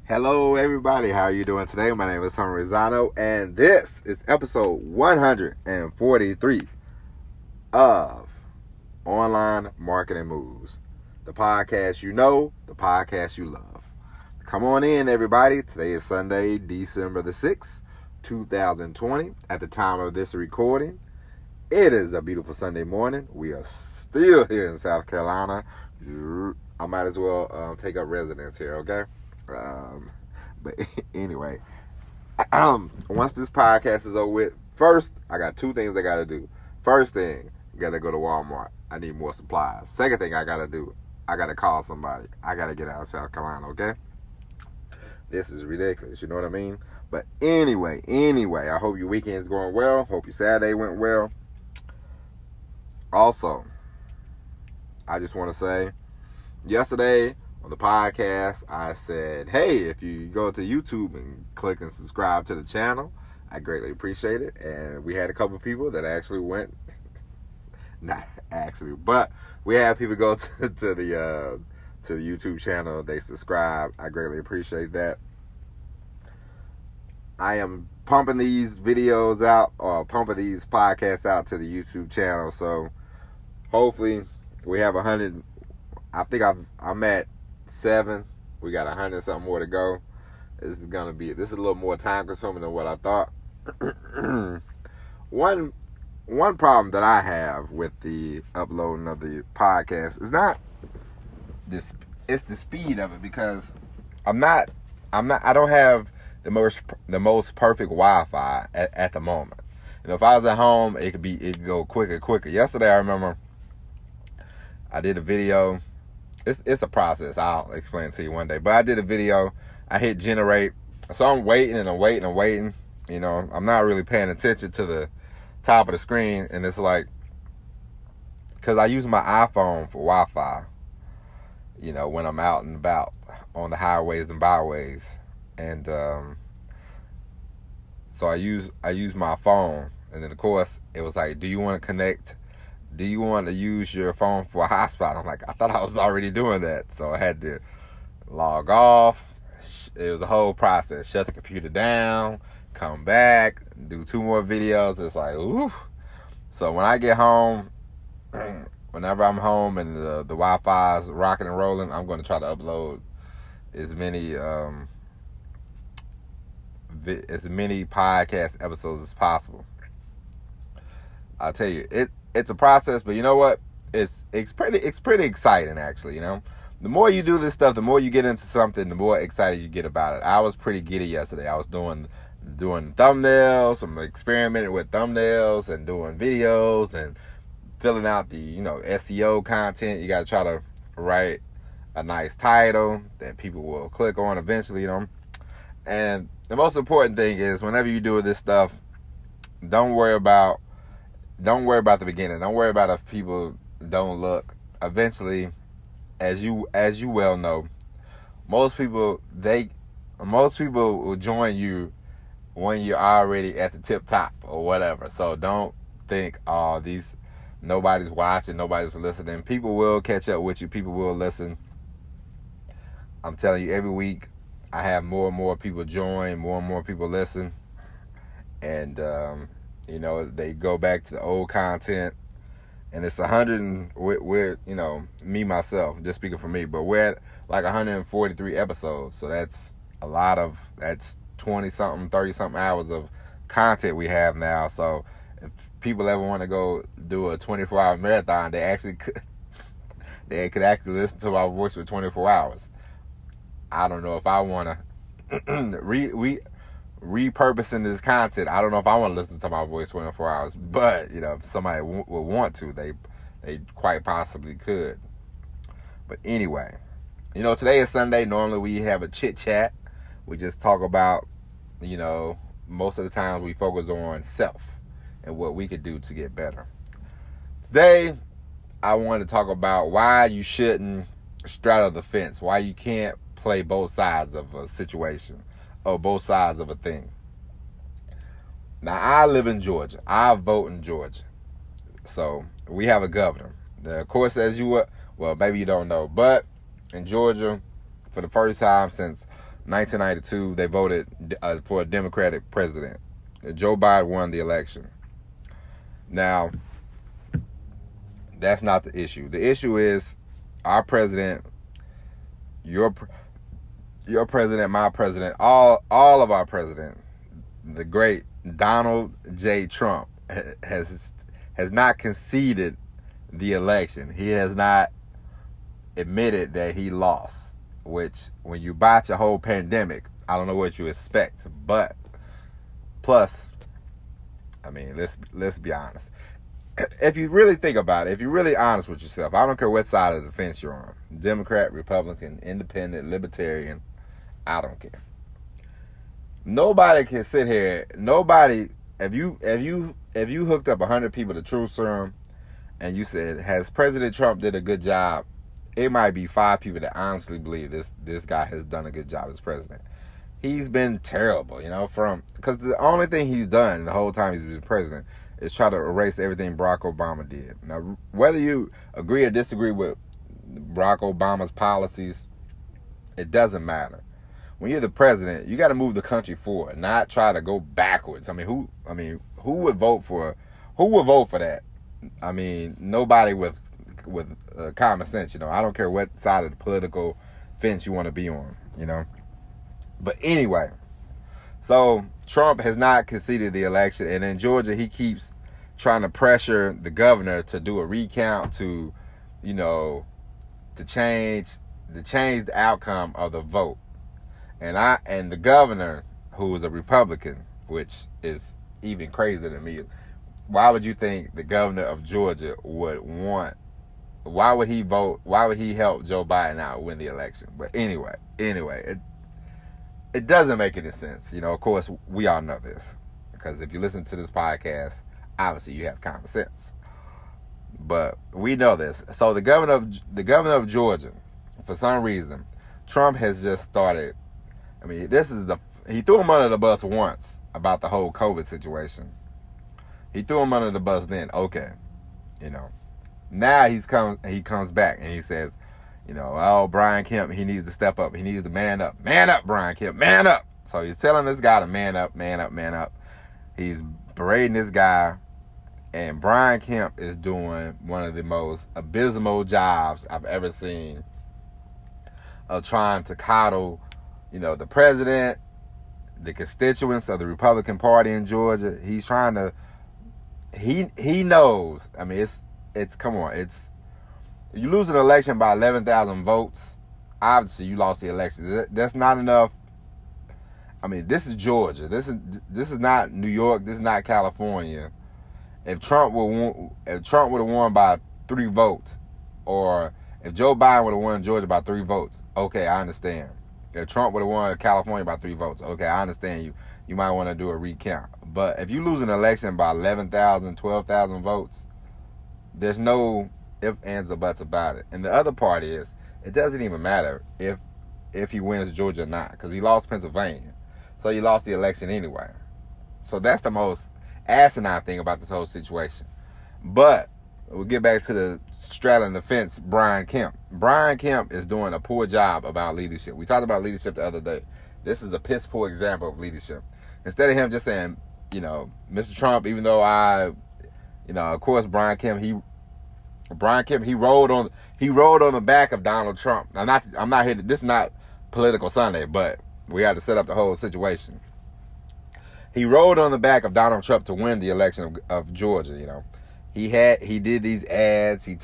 Hello, everybody. How are you doing today? My name is Tom Rizano, and this is episode 143 of Online Marketing Moves, the podcast you know, the podcast you love. Come on in, everybody. Today is Sunday, December the 6th, 2020. At the time of this recording, it is a beautiful Sunday morning. We are still here in South Carolina. I might as well take up residence here, okay? But anyway, once this podcast is over with, first, I got two things I got to do. First thing, I got to go to Walmart. I need more supplies. Second thing I got to do, I got to call somebody. I got to get out of South Carolina, okay? This is ridiculous, you know what I mean? But anyway, I hope your weekend's going well. Hope your Saturday went well. Also, I just want to say, yesterday on the podcast, I said, hey, if you go to YouTube and click and subscribe to the channel, I greatly appreciate it. And we had a couple of people that actually went, not actually, but we had people go to the YouTube channel. They subscribe. I greatly appreciate that. I am pumping these videos out, or pumping these podcasts out to the YouTube channel. So hopefully we have 100. I think I'm at 7. We got 100 something more to go. This is a little more time consuming than what I thought. One problem that I have with the uploading of the podcast is not this. It's the speed of it, because I don't have the most perfect Wi-Fi at the moment. If I was at home, it could go quicker. Yesterday, I remember I did a video. It's a process. I'll explain it to you one day. But I did a video. I hit generate. So I'm waiting. You know, I'm not really paying attention to the top of the screen. And it's like, because I use my iPhone for Wi-Fi, you know, when I'm out and about on the highways and byways. And so I use my phone. And then, of course, it was like, do you want to use your phone for a hotspot? I'm like, I thought I was already doing that. So I had to log off. It was a whole process. Shut the computer down, come back, do 2 more videos. It's like, ooh. So when I get home, whenever I'm home and the Wi-Fi is rocking and rolling, I'm going to try to upload as many podcast episodes as possible. I'll tell you, it's a process, but you know what? It's pretty exciting, actually. You know, the more you do this stuff, the more you get into something, the more excited you get about it. I was pretty giddy yesterday. I was doing thumbnails. I'm experimenting with thumbnails and doing videos and filling out the SEO content. You got to try to write a nice title that people will click on eventually. And the most important thing is, whenever you do this stuff, don't worry about the beginning. Don't worry about if people don't look. Eventually, as you well know, most people will join you when you're already at the tip top or whatever. So don't think, nobody's watching, nobody's listening. People will catch up with you. People will listen. I'm telling you, every week I have more and more people join, more and more people listen, and they go back to the old content, and it's 100. We're me myself, just speaking for me, but we're at like 143 episodes. So that's 20 something, 30 something hours of content we have now. So if people ever want to go do a 24-hour marathon, they could actually listen to my voice for 24 hours. I don't know if I want to repurposing this content. I don't know if I want to listen to my voice 24 hours, but if somebody would want to, they quite possibly could. But anyway, today is Sunday. Normally we have a chit chat. We just talk about, most of the time we focus on self and what we could do to get better. Today, I want to talk about why you shouldn't straddle the fence, why you can't play both sides of a situation or both sides of a thing. Now, I live in Georgia. I vote in Georgia. So we have a governor. Of course, maybe you don't know, but in Georgia, for the first time since 1992, they voted for a Democratic president. Joe Biden won the election. Now, that's not the issue. The issue is our president, your president, my president, all of our president, the great Donald J. Trump, has not conceded the election. He has not admitted that he lost, which when you botch a whole pandemic, I don't know what you expect. But plus, I mean, let's be honest. If you really think about it, if you're really honest with yourself, I don't care what side of the fence you're on, Democrat, Republican, Independent, Libertarian, I don't care. Nobody can sit here. Nobody. If you hooked up 100 people to Truth Serum, and you said, "Has President Trump did a good job?" It might be 5 people that honestly believe this guy has done a good job as president. He's been terrible, because the only thing he's done the whole time he's been president is try to erase everything Barack Obama did. Now, whether you agree or disagree with Barack Obama's policies, it doesn't matter. When you're the president, you got to move the country forward, not try to go backwards. Who would vote for that? Nobody with common sense. I don't care what side of the political fence you want to be on. But anyway, so Trump has not conceded the election, and in Georgia, he keeps trying to pressure the governor to do a recount to change the outcome of the vote. And the governor, who is a Republican, which is even crazier than me, why would you think the governor of Georgia would want? Why would he vote? Why would he help Joe Biden out win the election? But anyway, it doesn't make any sense. Of course, we all know this because if you listen to this podcast, obviously you have common sense. But we know this. So the governor of Georgia, for some reason, Trump has just started. He threw him under the bus once about the whole COVID situation. He threw him under the bus then. Okay, Now he comes back and he says, Brian Kemp, he needs to step up. He needs to man up. Man up, Brian Kemp. Man up. So he's telling this guy to man up, man up, man up. He's berating this guy. And Brian Kemp is doing one of the most abysmal jobs I've ever seen of trying to coddle, the president, the constituents of the Republican Party in Georgia. He's trying to, he knows. Come on. You lose an election by 11,000 votes. Obviously, you lost the election. That's not enough. This is Georgia. This is not New York. This is not California. If Trump would have won by 3 votes, or if Joe Biden would have won Georgia by 3 votes, okay, I understand. If Trump would have won California by 3 votes, okay, I understand you might want to do a recount. But if you lose an election by 11,000, 12,000 votes, there's no ifs, ands, or buts about it. And the other part is, it doesn't even matter if he wins Georgia or not, because he lost Pennsylvania. So he lost the election anyway. So that's the most asinine thing about this whole situation. But we'll get back to the straddling the fence, Brian Kemp. Brian Kemp is doing a poor job about leadership. We talked about leadership the other day. This is a piss poor example of leadership. Instead of him just saying, Mr. Trump, even though of course, Brian Kemp, he rode on the back of Donald Trump. I'm not here. This is not political Sunday, but we had to set up the whole situation. He rode on the back of Donald Trump to win the election of Georgia. He did these ads. He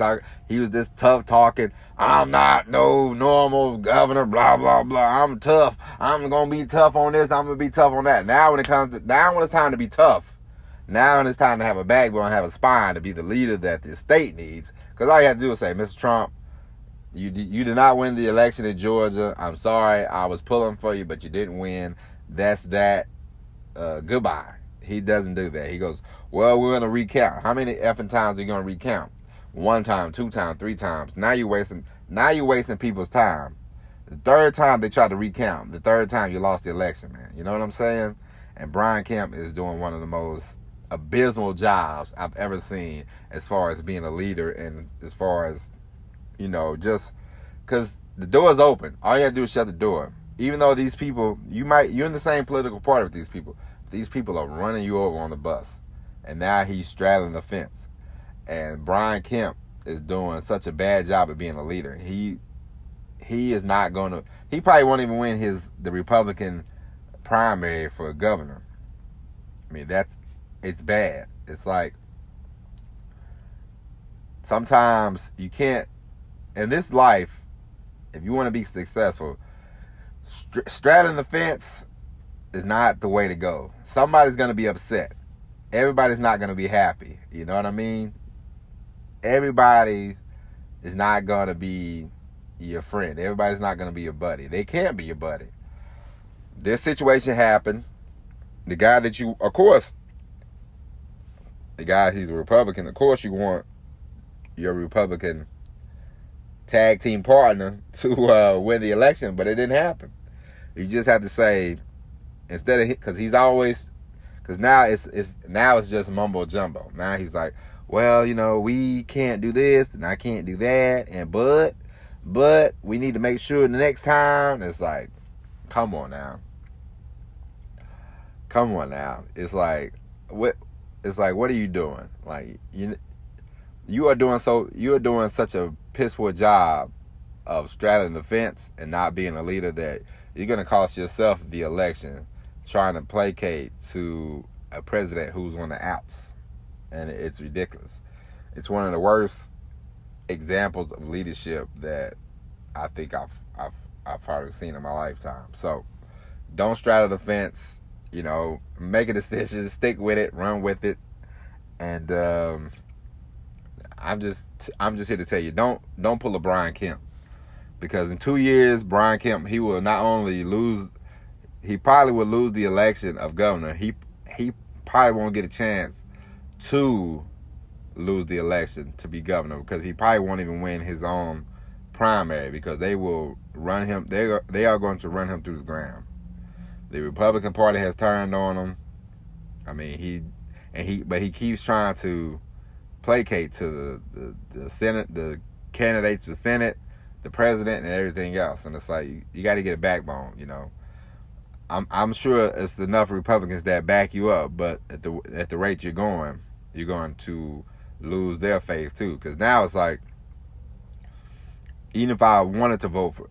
was this tough talking. I'm not no normal governor. Blah blah blah. I'm tough. I'm gonna be tough on this. I'm gonna be tough on that. Now when it's time to be tough. Now when it's time to have a backbone, have a spine to be the leader that the state needs. Because all you have to do is say, Mr. Trump, you did not win the election in Georgia. I'm sorry. I was pulling for you, but you didn't win. That's that. Goodbye. He doesn't do that. He goes, well, we're going to recount. How many effing times are you going to recount? 1 time, 2 times, 3 times. Now you're wasting people's time. The 3rd time they tried to recount. The 3rd time you lost the election, man. You know what I'm saying? And Brian Kemp is doing one of the most abysmal jobs I've ever seen as far as being a leader, and as far as just because the door is open. All you have to do is shut the door. even though these people, you're in the same political party with these people. These people are running you over on the bus. And now he's straddling the fence. And Brian Kemp is doing such a bad job of being a leader. He is not going to, he probably won't even win the Republican primary for governor. I mean, it's bad. It's like, sometimes you can't, in this life, if you want to be successful, straddling the fence is not the way to go. Somebody's going to be upset. Everybody's not going to be happy. You know what I mean? Everybody is not going to be your friend. Everybody's not going to be your buddy. They can't be your buddy. This situation happened. The guy that you, of course, the guy, he's a Republican. Of course you want your Republican tag team partner to win the election, but it didn't happen. You just have to say, instead of, because he's always, because now it's just mumbo jumbo. Now he's like, well, you know, we can't do this and I can't do that, and but we need to make sure the next time. It's like, come on now. It's like, what are you doing? Like, you are doing such a piss poor job of straddling the fence and not being a leader that you're going to cost yourself the election trying to placate to a president who's on the outs. And it's ridiculous. It's one of the worst examples of leadership that I think I've probably seen in my lifetime. So don't straddle the fence. You know, make a decision, stick with it, run with it. And I'm just here to tell you, don't pull a Brian Kemp, because in 2 years, Brian Kemp, he will not only lose, he probably will lose the election of governor. He probably won't get a chance to lose the election to be governor, because he probably won't even win his own primary, because they will run him. They are going to run him through the ground. The Republican Party has turned on him. I mean, but he keeps trying to placate to the Senate, the candidates for Senate, the president, and everything else. And it's like, you got to get a backbone. You know, I'm sure it's enough Republicans that back you up, but at the rate you're going to lose their faith too. Because now it's like, even if I wanted to vote for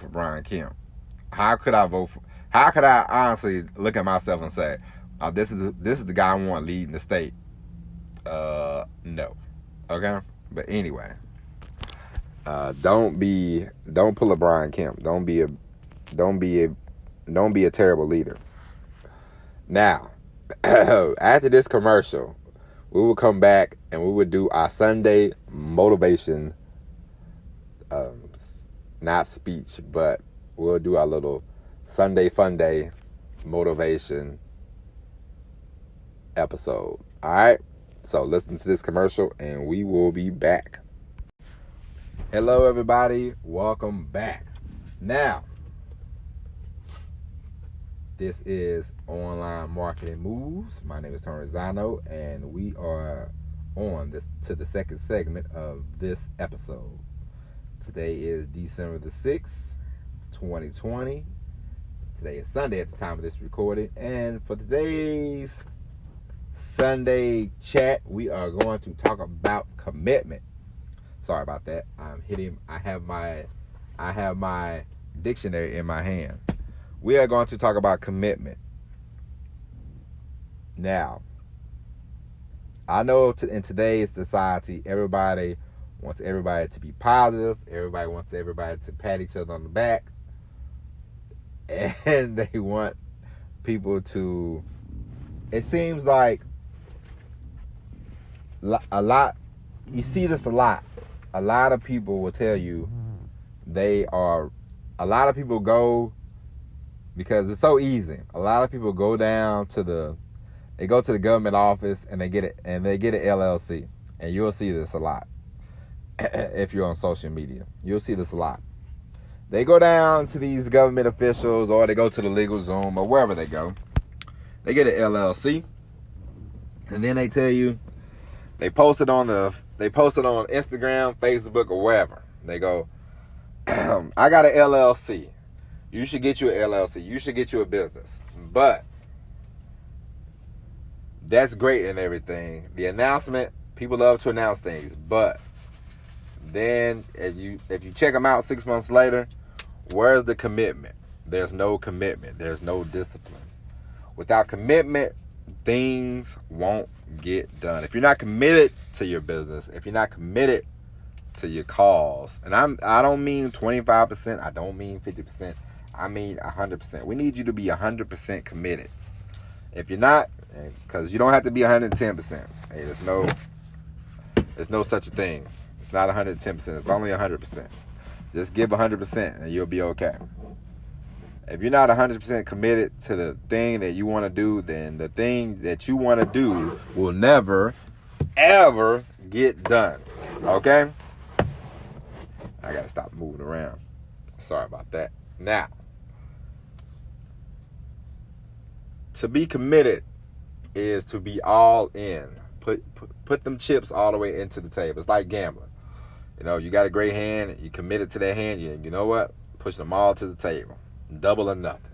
Brian Kemp, how could I honestly look at myself and say, oh, this is the guy I want leading the state? No. Okay? But anyway, don't pull a Brian Kemp. Don't be a terrible leader. Now, after this commercial, we will come back and we will do our Sunday motivation, not speech, but we'll do our little Sunday Fun Day motivation episode. All right? So listen to this commercial and we will be back. Hello, everybody. Welcome back. Now, this is Online Marketing Moves. My name is Tony Zano, and we are on to the second segment of this episode. Today is December the 6th, 2020. Today is Sunday at the time of this recording. And for today's Sunday chat, we are going to talk about commitment. Sorry about that. I have my dictionary in my hand. We are going to talk about commitment. Now, I know in today's society, everybody wants everybody to be positive. Everybody wants everybody to pat each other on the back. And they want people to, it seems like a lot, you see this a lot. A lot of people will tell you a lot of people go, because it's so easy. A lot of people go to the government office and they get it, and they get an LLC. And you'll see this a lot. If you're on social media, you'll see this a lot. They go down to these government officials, or they go to the legal Zoom, or wherever they go. They get an LLC, and then they tell you, they post it on Instagram, Facebook, or wherever. They go, I got an LLC. You should get you an LLC. You should get you a business. But that's great and everything. The announcement, people love to announce things. But then if you check them out 6 months later, where's the commitment? There's no commitment. There's no discipline. Without commitment, things won't get done. If you're not committed to your business, if you're not committed to your cause, and I don't mean 25%, I don't mean 50%, I mean 100%. We need you to be 100% committed. If you're not, because you don't have to be 110%. Hey, there's no such a thing. It's not 110%. It's only 100%. Just give 100% and you'll be okay. If you're not 100% committed to the thing that you want to do, then the thing that you want to do will never, ever get done. Okay? I got to stop moving around. Sorry about that. Now, to be committed is to be all in. Put them chips all the way into the table. It's like gambling. You know, you got a great hand, you committed to that hand, you know what? Push them all to the table. Double or nothing.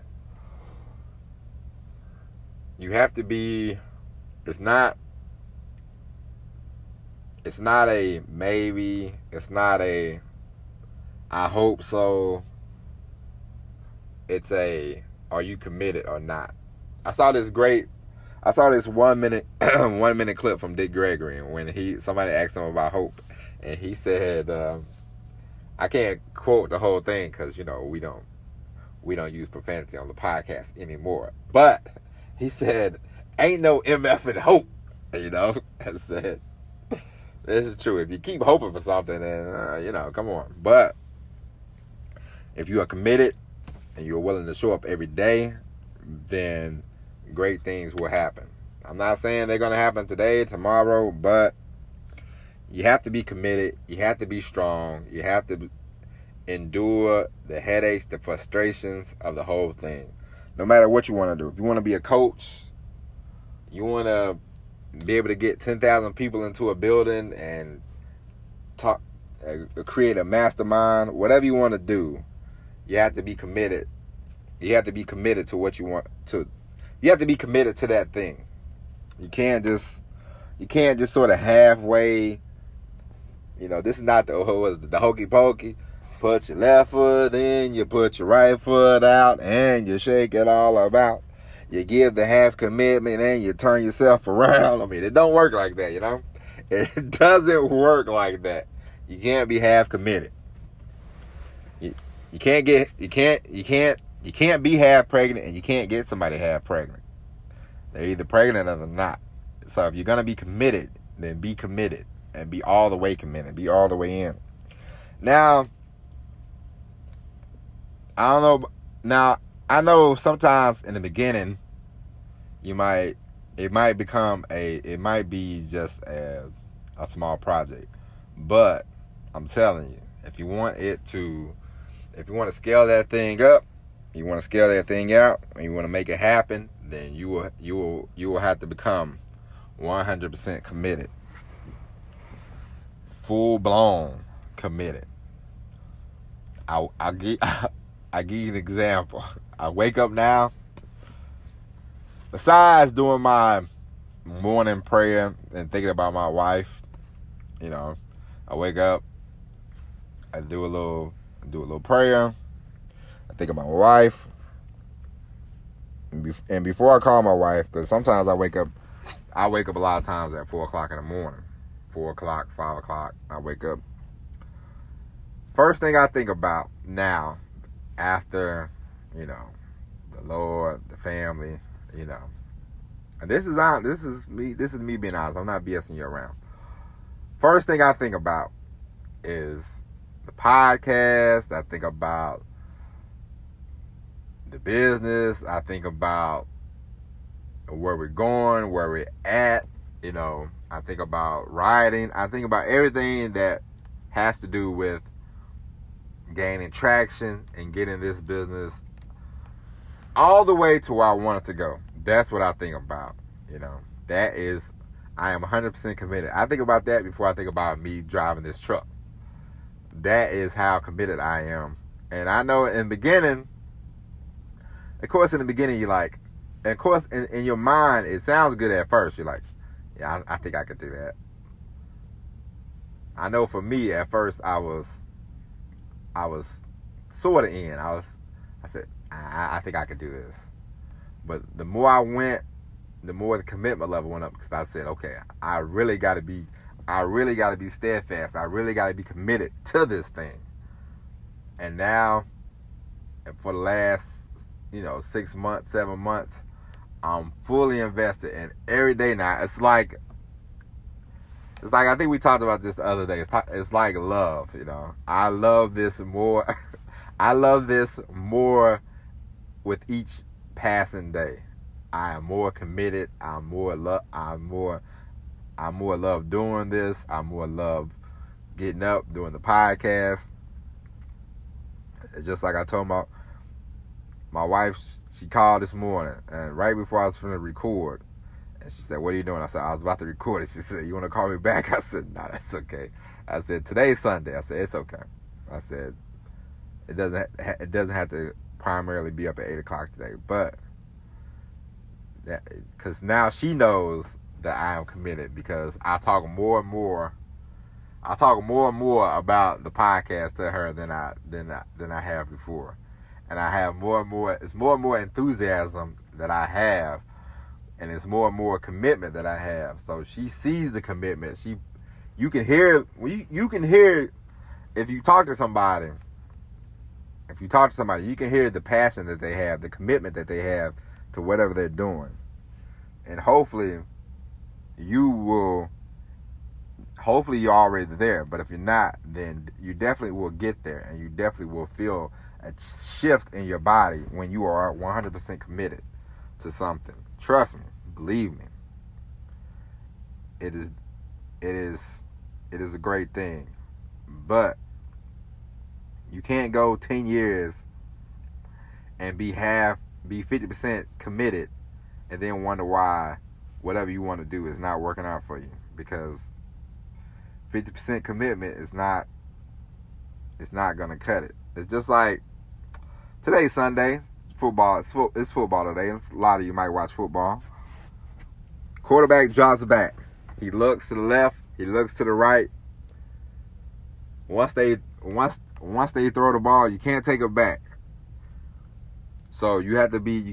You have to be, it's not a maybe, it's not a I hope so. It's a, are you committed or not? I saw this 1 minute 1 minute clip from Dick Gregory when somebody asked him about hope, and he said, I can't quote the whole thing because, you know, we don't use profanity on the podcast anymore. But he said, ain't no MF in hope. You know, I said, this is true. If you keep hoping for something, then, you know, come on. But if you are committed and you're willing to show up every day, then great things will happen. I'm not saying they're going to happen today, tomorrow, but you have to be committed. You have to be strong. You have to endure the headaches, the frustrations of the whole thing. No matter what you want to do. If you want to be a coach, you want to be able to get 10,000 people into a building and create a mastermind, whatever you want to do, you have to be committed. You have to be committed to what you want to. You have to be committed to that thing. You can't just sort of halfway. You know, this is not the hokey pokey. Put your left foot in, you put your right foot out, and you shake it all about. You give the half commitment and you turn yourself around. I mean, it don't work like that, you know? It doesn't work like that. You can't be half committed. You can't be half pregnant, and you can't get somebody half pregnant. They're either pregnant or they're not. So if you're going to be committed, then be committed and be all the way committed. Be all the way in. Now, I don't know. Now, I know sometimes in the beginning, it might be just a small project. But I'm telling you, if you want to scale that thing up, you want to scale that thing out, and you want to make it happen, then you will have to become 100% committed. Full blown committed. I'll give you an example. I wake up now. Besides doing my morning prayer and thinking about my wife, you know, I wake up. I do a little prayer. I think about my wife. And before I call my wife, because sometimes I wake up a lot of times at 4 o'clock in the morning. 4 o'clock, 5 o'clock, I wake up. First thing I think about now, after, you know, the Lord, the family, you know. And this is me being honest. I'm not BSing you around. First thing I think about is the podcast. I think about the business. I think about where we're going, where we're at. You know, I think about writing. I think about everything that has to do with gaining traction and getting this business all the way to where I want it to go. That's what I think about. You know, I am 100% committed. I think about that before I think about me driving this truck. That is how committed I am. And I know in the beginning, of course, in the beginning, you're like, and of course, in your mind, it sounds good at first. You're like, yeah, I think I could do that. I know for me, at first, I was sort of in. I said, I think I could do this. But the more I went, the more the commitment level went up, because I said, okay, I really got to be steadfast. I really got to be committed to this thing. And now, for the last, 6 months, 7 months, I'm fully invested. And every day now, it's like I think we talked about this the other day. It's like love, I love this more. I love this more with each passing day. I am more committed. I'm more love doing this. I'm more love getting up, doing the podcast. It's just like I told my wife, she called this morning, and right before I was going to record, and she said, "What are you doing?" I said, "I was about to record it." She said, "You want to call me back?" I said, "No, that's okay." I said, "Today's Sunday." I said, "It's okay." I said, it doesn't have to primarily be up at 8 o'clock today, but because now she knows that I am committed, because I talk more and more about the podcast to her than I have before, and I have more and more. It's more and more enthusiasm that I have, and it's more and more commitment that I have. So she sees the commitment. You can hear if you talk to somebody. If you talk to somebody, you can hear the passion that they have, the commitment that they have to whatever they're doing. And hopefully you're already there. But if you're not, then you definitely will get there, and you definitely will feel a shift in your body when you are 100% committed to something. Trust me, believe me. It is a great thing. But you can't go 10 years and be 50% committed and then wonder why whatever you want to do is not working out for you, because 50% commitment is not going to cut it. It's just like today's Sunday, it's football today. A lot of you might watch football. Quarterback drops back. He looks to the left, he looks to the right. Once they throw the ball, you can't take it back. So you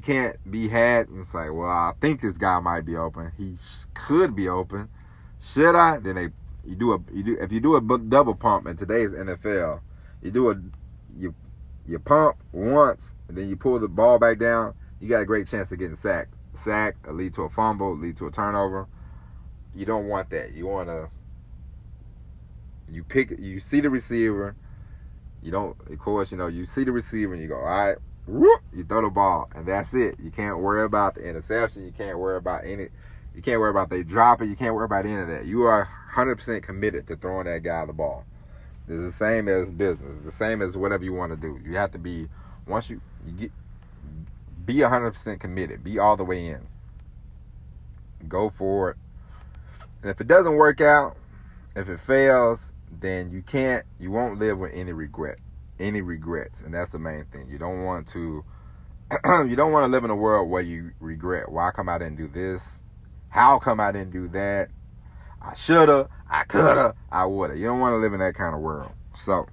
can't be had. It's like, well, I think this guy might be open. He could be open. Should I? Then if you do a double pump in today's NFL, you pump once and then you pull the ball back down, you got a great chance of getting sacked. Sacked, lead to a fumble, lead to a turnover. You don't want that. You want to. You see the receiver. You don't, of course, you see the receiver and you go, all right, whoop, you throw the ball, and that's it. You can't worry about the interception. You can't worry about they drop it. You can't worry about any of that. You are 100% committed to throwing that guy the ball. It's the same as business. It's the same as whatever you want to do. You have to be, once you be 100% committed. Be all the way in. Go for it. And if it doesn't work out, if it fails, then you won't live with any regrets, and that's the main thing. You don't want to live in a world where you regret, why come I didn't do this? How come I didn't do that? I shoulda, I coulda, I woulda. You don't want to live in that kind of world. So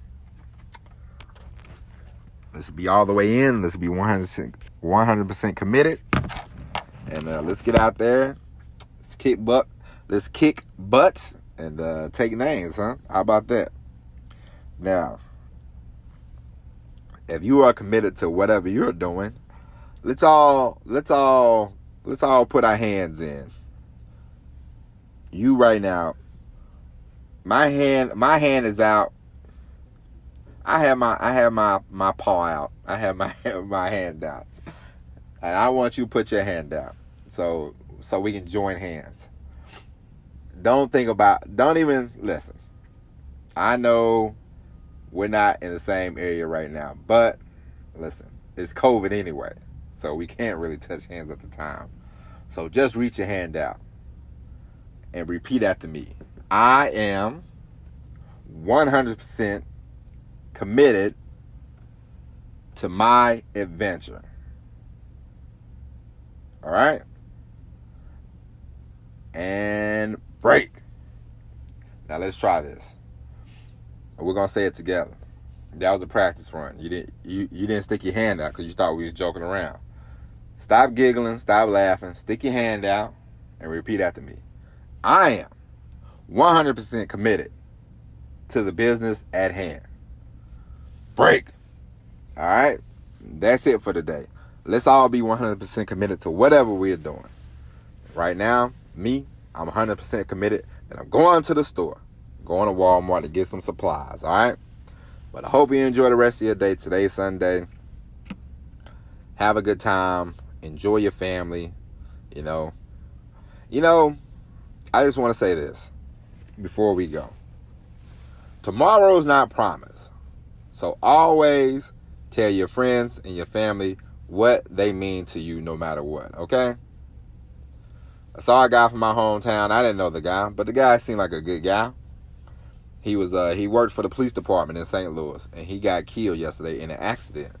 let's be all the way in. Let's be 100% committed, and let's get out there. Let's kick butt. And take names, huh? How about that? Now, if you are committed to whatever you're doing, let's all put our hands in. You right now, my hand is out. I have my paw out. I have my hand out, and I want you to put your hand out, so we can join hands. Don't even listen. I know we're not in the same area right now, but listen, it's COVID anyway, so we can't really touch hands at the time. So just reach your hand out and repeat after me. I am 100% committed to my adventure. All right? And break. Now let's try this. We're gonna say it together. That was a practice run. You didn't stick your hand out because you thought we was joking around. Stop giggling, stop laughing, stick your hand out, and repeat after me. I am 100% committed to the business at hand. Break. All right? That's it for today. Let's all be 100% committed to whatever we're doing. Right now, I'm 100% committed that I'm going to the store, going to Walmart to get some supplies, all right? But I hope you enjoy the rest of your day. Today's Sunday. Have a good time. Enjoy your family. You know, I just want to say this before we go. Tomorrow's not promised. So always tell your friends and your family what they mean to you no matter what, okay? I saw a guy from my hometown. I didn't know the guy, but the guy seemed like a good guy. He worked for the police department in St. Louis, and he got killed yesterday in an accident.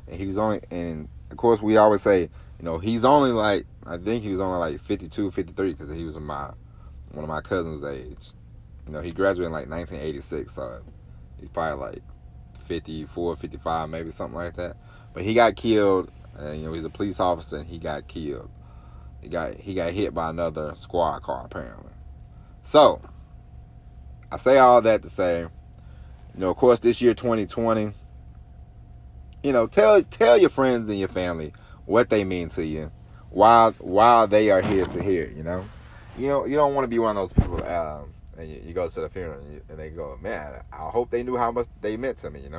And of course we always say, he's only like, I think he was only like 52, 53, because he was one of my cousin's age. He graduated in like 1986, so he's probably like 54, 55, maybe something like that. But he got killed, and he's a police officer, and he got killed. He got hit by another squad car, apparently. So, I say all that to say, of course, this year, 2020, tell your friends and your family what they mean to you while they are here to hear it, You don't want to be one of those people, and you go to the funeral, and they go, man, I hope they knew how much they meant to me,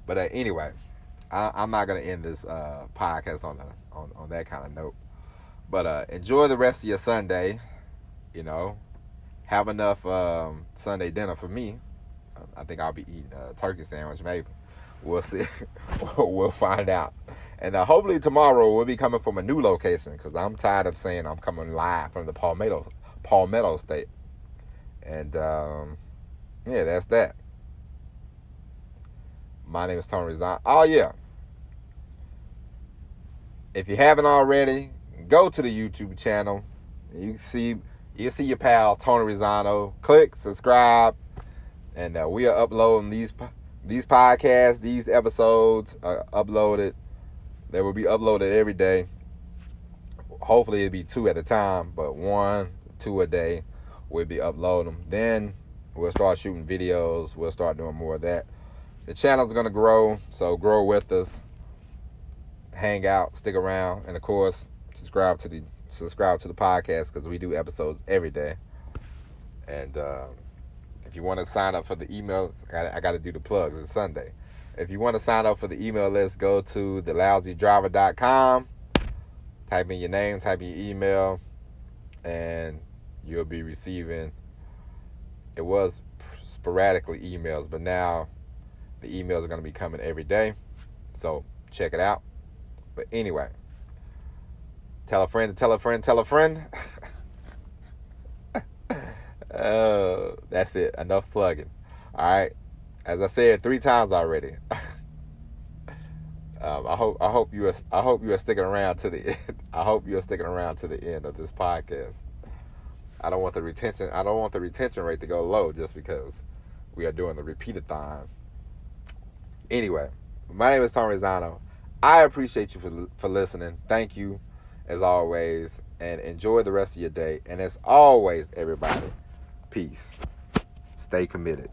But anyway, I'm not going to end this podcast on that kind of note. But enjoy the rest of your Sunday, Have enough Sunday dinner for me. I think I'll be eating a turkey sandwich, maybe. We'll see. We'll find out. And hopefully tomorrow we'll be coming from a new location, because I'm tired of saying I'm coming live from the Palmetto State. And, yeah, that's that. My name is Tony Rizan. Oh, yeah. If you haven't already, go to the YouTube channel. You see your pal Tony Rizano. Click subscribe, and we are uploading these podcasts. These episodes are uploaded. They will be uploaded every day. Hopefully it'll be 2 at a time, but 1, 2 a day. We'll be uploading them. Then we'll start shooting videos. We'll start doing more of that. The channel's gonna grow, so grow with us. Hang out, stick around, and of course, subscribe to the podcast, because we do episodes every day. And if you want to sign up for the emails, I got to do the plugs. It's Sunday. If you want to sign up for the email list, go to thelousydriver.com. Type in your name, type in your email, and you'll be receiving. It was sporadically emails, but now the emails are going to be coming every day. So check it out. But anyway, tell a friend to tell a friend, tell a friend. That's it. Enough plugging. All right. As I said 3 times already. I hope you are sticking around to the end. I hope you are sticking around to the end of this podcast. I don't want the retention rate to go low just because we are doing the repeat-a-thon. Anyway, my name is Tom Rizano. I appreciate you for listening. Thank you, as always, and enjoy the rest of your day. And as always, everybody, peace. Stay committed.